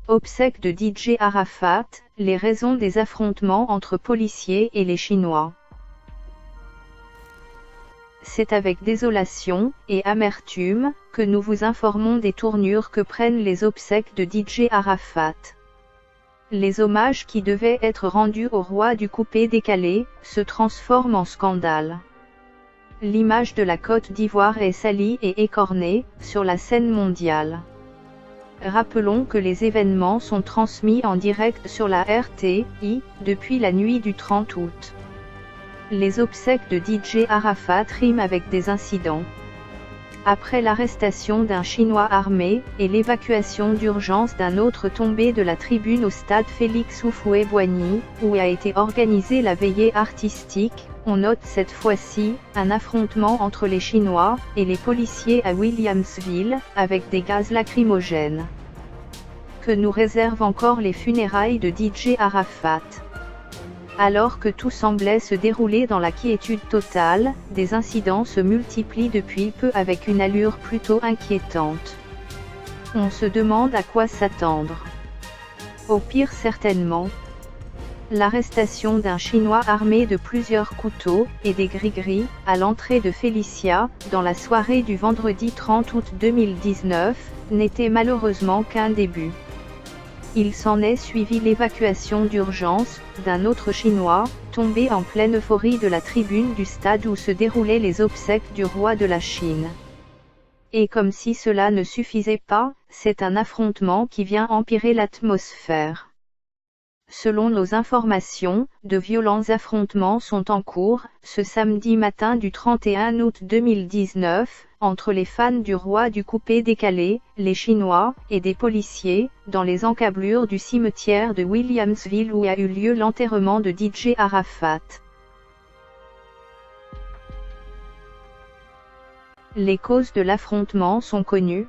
Obsèques de DJ Arafat, les raisons des affrontements entre policiers et les Chinois. C'est avec désolation et amertume que nous vous informons des tournures que prennent les obsèques de DJ Arafat. Les hommages qui devaient être rendus au roi du coupé-décalé se transforment en scandale. L'image de la Côte d'Ivoire est salie et écornée sur la scène mondiale. Rappelons que les événements sont transmis en direct sur la RTI depuis la nuit du 30 août. Les obsèques de DJ Arafat riment avec des incidents. Après l'arrestation d'un Chinois armé et l'évacuation d'urgence d'un autre tombé de la tribune au stade Félix Houphouët-Boigny, où a été organisée la veillée artistique, on note cette fois-ci un affrontement entre les Chinois et les policiers à Williamsville, avec des gaz lacrymogènes. Que nous réservent encore les funérailles de DJ Arafat? Alors que tout semblait se dérouler dans la quiétude totale, des incidents se multiplient depuis peu avec une allure plutôt inquiétante. On se demande à quoi s'attendre. Au pire certainement. L'arrestation d'un Chinois armé de plusieurs couteaux et des gris-gris à l'entrée de Félicia, dans la soirée du vendredi 30 août 2019, n'était malheureusement qu'un début. Il s'en est suivi l'évacuation d'urgence d'un autre Chinois, tombé en pleine euphorie de la tribune du stade où se déroulaient les obsèques du roi de la Chine. Et comme si cela ne suffisait pas, c'est un affrontement qui vient empirer l'atmosphère. Selon nos informations, de violents affrontements sont en cours, ce samedi matin du 31 août 2019, entre les fans du roi du coupé-décalé, les Chinois, et des policiers, dans les encablures du cimetière de Williamsville où a eu lieu l'enterrement de DJ Arafat. Les causes de l'affrontement sont connues.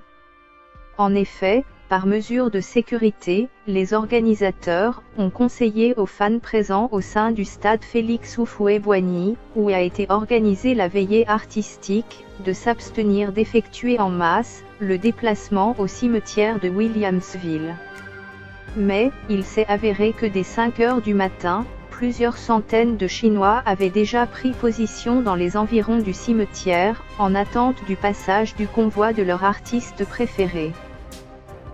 En effet, par mesure de sécurité, les organisateurs ont conseillé aux fans présents au sein du stade Félix Houphouët-Boigny, où a été organisée la veillée artistique, de s'abstenir d'effectuer en masse le déplacement au cimetière de Williamsville. Mais, il s'est avéré que dès 5 heures du matin, plusieurs centaines de Chinois avaient déjà pris position dans les environs du cimetière, en attente du passage du convoi de leur artiste préféré.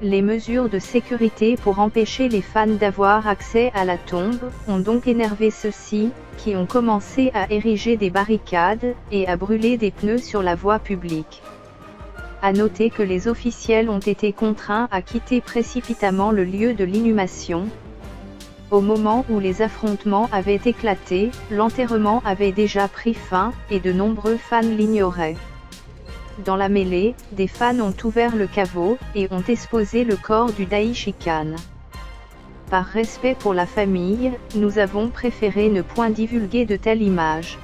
Les mesures de sécurité pour empêcher les fans d'avoir accès à la tombe ont donc énervé ceux-ci, qui ont commencé à ériger des barricades et à brûler des pneus sur la voie publique. À noter que les officiels ont été contraints à quitter précipitamment le lieu de l'inhumation. Au moment où les affrontements avaient éclaté, l'enterrement avait déjà pris fin, et de nombreux fans l'ignoraient. Dans la mêlée, des fans ont ouvert le caveau, et ont exposé le corps du Daishikan. Par respect pour la famille, nous avons préféré ne point divulguer de telles images.